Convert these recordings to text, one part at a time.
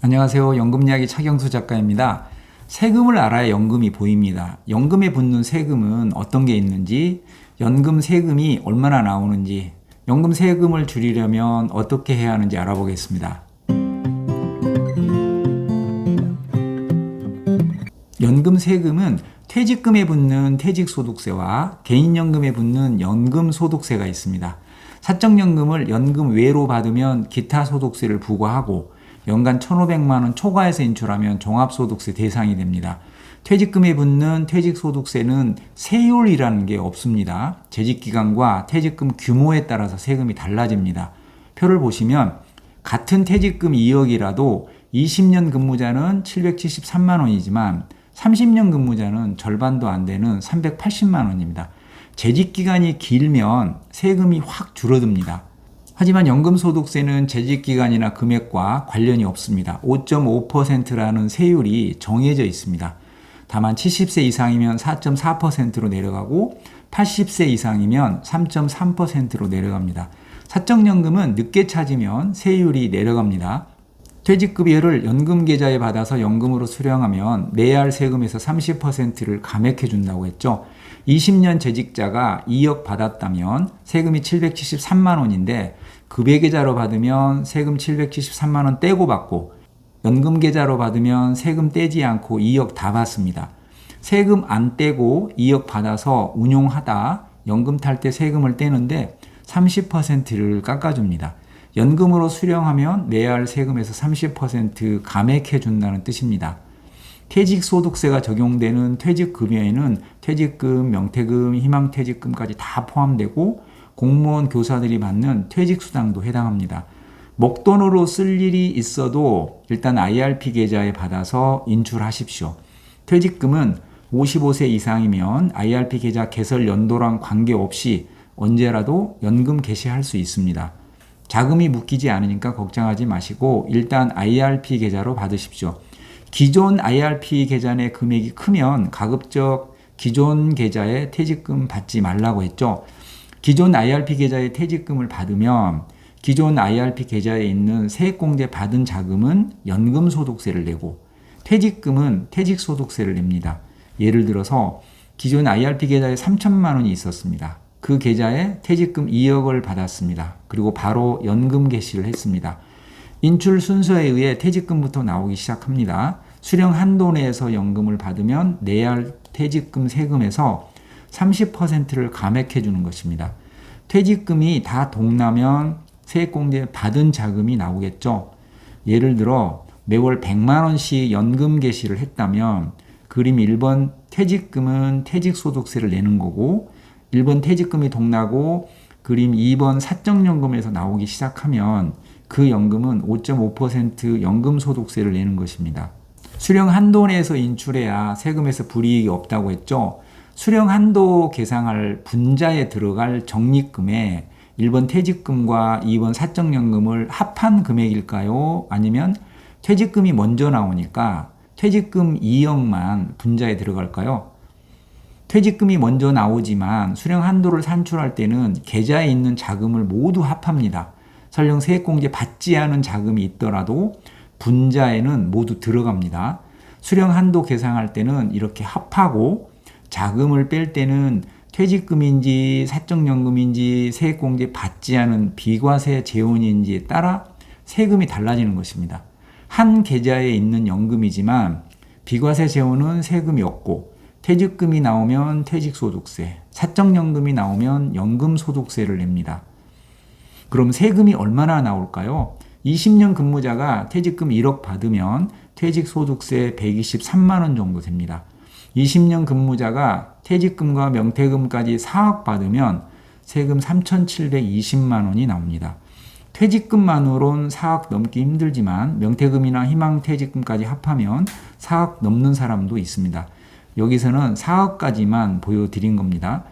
안녕하세요. 연금이야기 차경수 작가입니다. 세금을 알아야 연금이 보입니다. 연금에 붙는 세금은 어떤 게 있는지, 연금 세금이 얼마나 나오는지, 연금 세금을 줄이려면 어떻게 해야 하는지 알아보겠습니다. 연금 세금은 퇴직금에 붙는 퇴직소득세와 개인연금에 붙는 연금소득세가 있습니다. 사적연금을 연금 외로 받으면 기타 소득세를 부과하고 연간 1,500만 원 초과해서 인출하면 종합소득세 대상이 됩니다. 퇴직금에 붙는 퇴직소득세는 세율이라는 게 없습니다. 재직기간과 퇴직금 규모에 따라서 세금이 달라집니다. 표를 보시면 같은 퇴직금 2억이라도 20년 근무자는 773만 원이지만 30년 근무자는 절반도 안 되는 380만 원입니다. 재직기간이 길면 세금이 확 줄어듭니다. 하지만 연금소득세는 재직기간이나 금액과 관련이 없습니다. 5.5%라는 세율이 정해져 있습니다. 다만 70세 이상이면 4.4%로 내려가고 80세 이상이면 3.3%로 내려갑니다. 사적연금은 늦게 찾으면 세율이 내려갑니다. 퇴직급여를 연금계좌에 받아서 연금으로 수령하면 내야 할 세금에서 30%를 감액해 준다고 했죠. 20년 재직자가 2억 받았다면 세금이 773만 원인데 급여계좌로 받으면 세금 773만 원 떼고 받고 연금계좌로 받으면 세금 떼지 않고 2억 다 받습니다. 세금 안 떼고 2억 받아서 운용하다 연금 탈 때 세금을 떼는데 30%를 깎아줍니다. 연금으로 수령하면 내야 할 세금에서 30% 감액해 준다는 뜻입니다. 퇴직소득세가 적용되는 퇴직급여에는 퇴직금, 명퇴금, 희망퇴직금까지 다 포함되고 공무원, 교사들이 받는 퇴직수당도 해당합니다. 목돈으로 쓸 일이 있어도 일단 IRP 계좌에 받아서 인출하십시오. 퇴직금은 55세 이상이면 IRP 계좌 개설 연도랑 관계없이 언제라도 연금 개시할 수 있습니다. 자금이 묶이지 않으니까 걱정하지 마시고 일단 IRP 계좌로 받으십시오. 기존 IRP 계좌 내 금액이 크면 가급적 기존 계좌에 퇴직금 받지 말라고 했죠. 기존 IRP 계좌에 퇴직금을 받으면 기존 IRP 계좌에 있는 세액공제 받은 자금은 연금소득세를 내고 퇴직금은 퇴직소득세를 냅니다. 예를 들어서 기존 IRP 계좌에 3천만 원이 있었습니다. 그 계좌에 퇴직금 2억을 받았습니다. 그리고 바로 연금 개시를 했습니다. 인출 순서에 의해 퇴직금부터 나오기 시작합니다. 수령 한도 내에서 연금을 받으면 내야 할 퇴직금 세금에서 30%를 감액해 주는 것입니다. 퇴직금이 다 동나면 세액공제 받은 자금이 나오겠죠. 예를 들어 매월 100만 원씩 연금 개시를 했다면 그림 1번 퇴직금은 퇴직소득세를 내는 거고 1번 퇴직금이 동나고 그림 2번 사적연금에서 나오기 시작하면 그 연금은 5.5% 연금소득세를 내는 것입니다. 수령 한도 내에서 인출해야 세금에서 불이익이 없다고 했죠. 수령 한도 계상할 분자에 들어갈 적립금에 1번 퇴직금과 2번 사적연금을 합한 금액일까요? 아니면 퇴직금이 먼저 나오니까 퇴직금 2억만 분자에 들어갈까요? 퇴직금이 먼저 나오지만 수령 한도를 산출할 때는 계좌에 있는 자금을 모두 합합니다. 설령 세액공제 받지 않은 자금이 있더라도 분자에는 모두 들어갑니다. 수령 한도 계상할 때는 이렇게 합하고 자금을 뺄 때는 퇴직금인지 사적연금인지 세액공제 받지 않은 비과세 재원인지에 따라 세금이 달라지는 것입니다. 한 계좌에 있는 연금이지만 비과세 재원은 세금이 없고 퇴직금이 나오면 퇴직소득세, 사적연금이 나오면 연금소득세를 냅니다. 그럼 세금이 얼마나 나올까요? 20년 근무자가 퇴직금 1억 받으면 퇴직소득세 123만 원 정도 됩니다. 20년 근무자가 퇴직금과 명퇴금까지 4억 받으면 세금 3,720만 원이 나옵니다. 퇴직금만으로는 4억 넘기 힘들지만 명퇴금이나 희망퇴직금까지 합하면 4억 넘는 사람도 있습니다. 여기서는 4억까지만 보여드린 겁니다.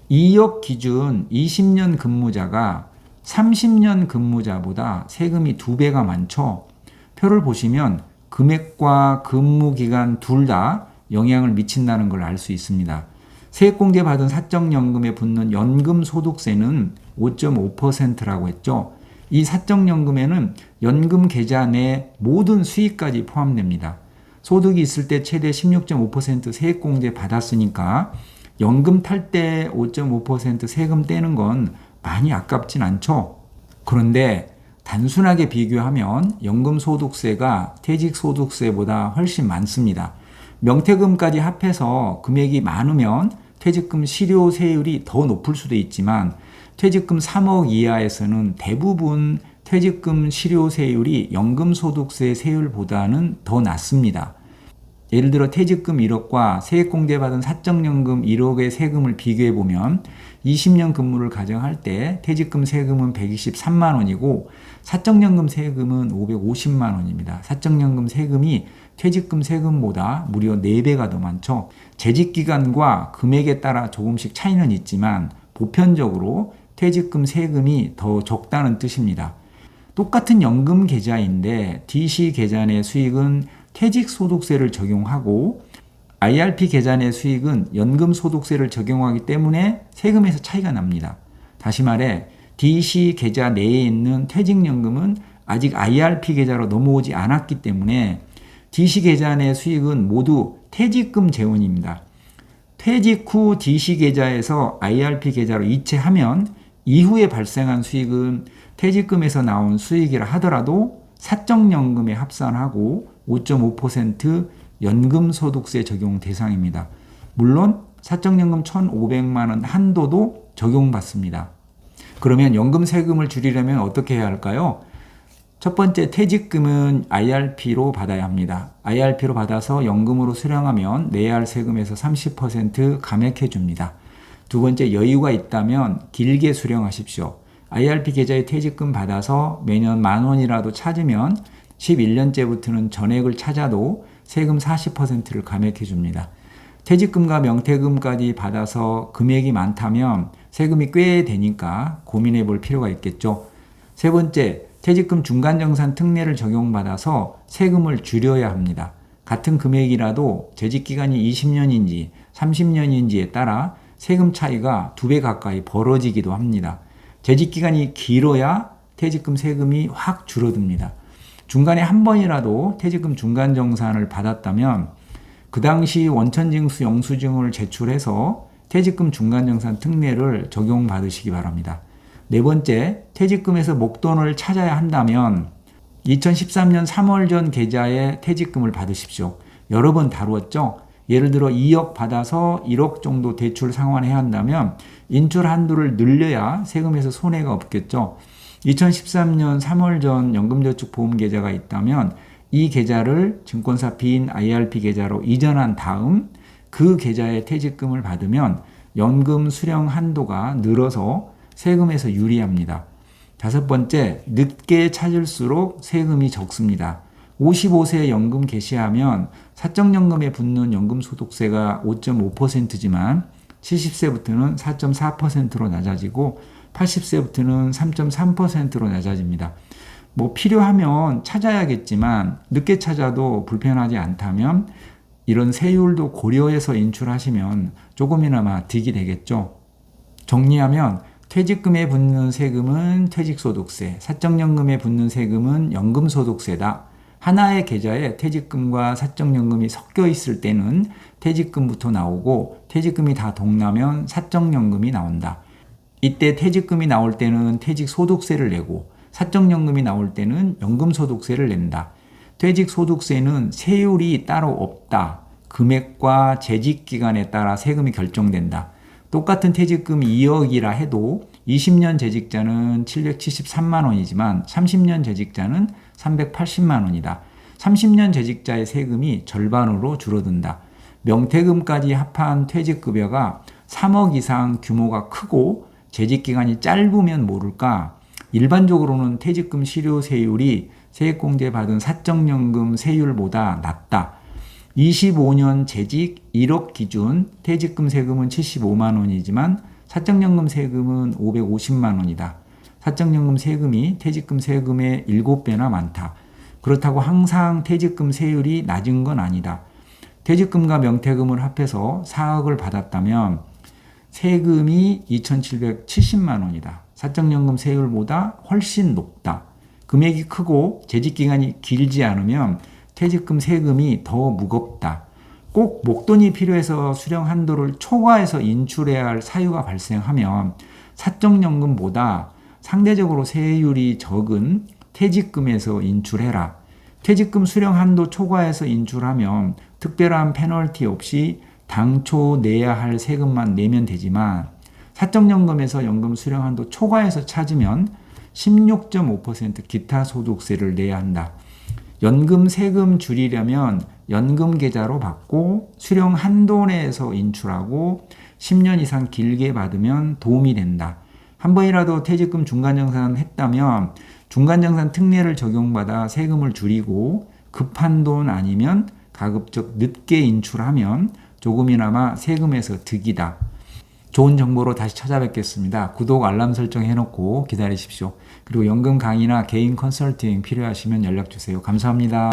2억 기준 20년 근무자가 30년 근무자보다 세금이 2배가 많죠. 표를 보시면 금액과 근무기간 둘 다 영향을 미친다는 걸 알 수 있습니다. 세액공제 받은 사적연금에 붙는 연금소득세는 5.5%라고 했죠. 이 사적연금에는 연금 계좌 내 모든 수익까지 포함됩니다. 소득이 있을 때 최대 16.5% 세액공제 받았으니까 연금 탈 때 5.5% 세금 떼는 건 많이 아깝진 않죠. 그런데 단순하게 비교하면 연금소득세가 퇴직소득세보다 훨씬 많습니다. 명태금까지 합해서 금액이 많으면 퇴직금 실효세율이 더 높을 수도 있지만 퇴직금 3억 이하에서는 대부분 퇴직금 실효세율이 연금소득세 세율보다는 더 낮습니다. 예를 들어 퇴직금 1억과 세액공제 받은 사적연금 1억의 세금을 비교해보면 20년 근무를 가정할 때 퇴직금 세금은 123만 원이고 사적연금 세금은 550만 원입니다. 사적연금 세금이 퇴직금 세금보다 무려 4배가 더 많죠. 재직기간과 금액에 따라 조금씩 차이는 있지만 보편적으로 퇴직금 세금이 더 적다는 뜻입니다. 똑같은 연금 계좌인데 DC 계좌 내 수익은 퇴직소득세를 적용하고 IRP 계좌 내 수익은 연금소득세를 적용하기 때문에 세금에서 차이가 납니다. 다시 말해 DC 계좌 내에 있는 퇴직연금은 아직 IRP 계좌로 넘어오지 않았기 때문에 DC 계좌 내 수익은 모두 퇴직금 재원입니다. 퇴직 후 DC 계좌에서 IRP 계좌로 이체하면 이후에 발생한 수익은 퇴직금에서 나온 수익이라 하더라도 사적연금에 합산하고 5.5% 연금소득세 적용 대상입니다. 물론 사적연금 1,500만 원 한도도 적용받습니다. 그러면 연금 세금을 줄이려면 어떻게 해야 할까요? 첫 번째, 퇴직금은 IRP로 받아야 합니다. IRP로 받아서 연금으로 수령하면 내야 할 세금에서 30% 감액해 줍니다. 두 번째, 여유가 있다면 길게 수령하십시오. IRP 계좌에 퇴직금 받아서 매년 10,000원이라도 찾으면 11년째부터는 전액을 찾아도 세금 40%를 감액해 줍니다. 퇴직금과 명태금까지 받아서 금액이 많다면 세금이 꽤 되니까 고민해 볼 필요가 있겠죠. 세 번째, 퇴직금 중간정산 특례를 적용받아서 세금을 줄여야 합니다. 같은 금액이라도 재직기간이 20년인지 30년인지에 따라 세금 차이가 2배 가까이 벌어지기도 합니다. 재직기간이 길어야 퇴직금 세금이 확 줄어듭니다. 중간에 한 번이라도 퇴직금 중간정산을 받았다면 그 당시 원천징수 영수증을 제출해서 퇴직금 중간정산 특례를 적용받으시기 바랍니다. 네 번째, 퇴직금에서 목돈을 찾아야 한다면 2013년 3월 전 계좌에 퇴직금을 받으십시오. 여러 번 다루었죠? 예를 들어 2억 받아서 1억 정도 대출 상환해야 한다면 인출 한도를 늘려야 세금에서 손해가 없겠죠. 2013년 3월 전 연금저축보험 계좌가 있다면 이 계좌를 증권사 빈 IRP 계좌로 이전한 다음 그 계좌에 퇴직금을 받으면 연금 수령 한도가 늘어서 세금에서 유리합니다. 다섯 번째, 늦게 찾을수록 세금이 적습니다. 55세 연금 개시하면 사적연금에 붙는 연금소득세가 5.5%지만 70세부터는 4.4%로 낮아지고 80세부터는 3.3%로 낮아집니다. 필요하면 찾아야겠지만 늦게 찾아도 불편하지 않다면 이런 세율도 고려해서 인출하시면 조금이나마 득이 되겠죠. 정리하면 퇴직금에 붙는 세금은 퇴직소득세, 사적연금에 붙는 세금은 연금소득세다. 하나의 계좌에 퇴직금과 사적연금이 섞여 있을 때는 퇴직금부터 나오고 퇴직금이 다 동나면 사적연금이 나온다. 이때 퇴직금이 나올 때는 퇴직소득세를 내고 사적연금이 나올 때는 연금소득세를 낸다. 퇴직소득세는 세율이 따로 없다. 금액과 재직기간에 따라 세금이 결정된다. 똑같은 퇴직금 2억이라 해도 20년 재직자는 773만 원이지만 30년 재직자는 380만 원이다. 30년 재직자의 세금이 절반으로 줄어든다. 명태금까지 합한 퇴직급여가 3억 이상 규모가 크고 재직기간이 짧으면 모를까 일반적으로는 퇴직금 실효세율이 세액공제 받은 사적연금 세율보다 낮다. 25년 재직 1억 기준 퇴직금 세금은 75만 원이지만 사적연금 세금은 550만 원이다. 사적연금 세금이 퇴직금 세금의 7배나 많다. 그렇다고 항상 퇴직금 세율이 낮은 건 아니다. 퇴직금과 명태금을 합해서 4억을 받았다면 세금이 2,770만 원이다. 사적연금 세율보다 훨씬 높다. 금액이 크고 재직기간이 길지 않으면 퇴직금 세금이 더 무겁다. 꼭 목돈이 필요해서 수령 한도를 초과해서 인출해야 할 사유가 발생하면 사적연금보다 상대적으로 세율이 적은 퇴직금에서 인출해라. 퇴직금 수령 한도 초과해서 인출하면 특별한 페널티 없이 당초 내야 할 세금만 내면 되지만 사적연금에서 연금 수령 한도 초과해서 찾으면 16.5% 기타 소득세를 내야 한다. 연금 세금 줄이려면 연금 계좌로 받고 수령 한도 내에서 인출하고 10년 이상 길게 받으면 도움이 된다. 한 번이라도 퇴직금 중간정산 했다면 중간정산 특례를 적용받아 세금을 줄이고 급한 돈 아니면 가급적 늦게 인출하면 조금이나마 세금에서 득이다. 좋은 정보로 다시 찾아뵙겠습니다. 구독, 알람 설정 해놓고 기다리십시오. 그리고 연금 강의나 개인 컨설팅 필요하시면 연락주세요. 감사합니다.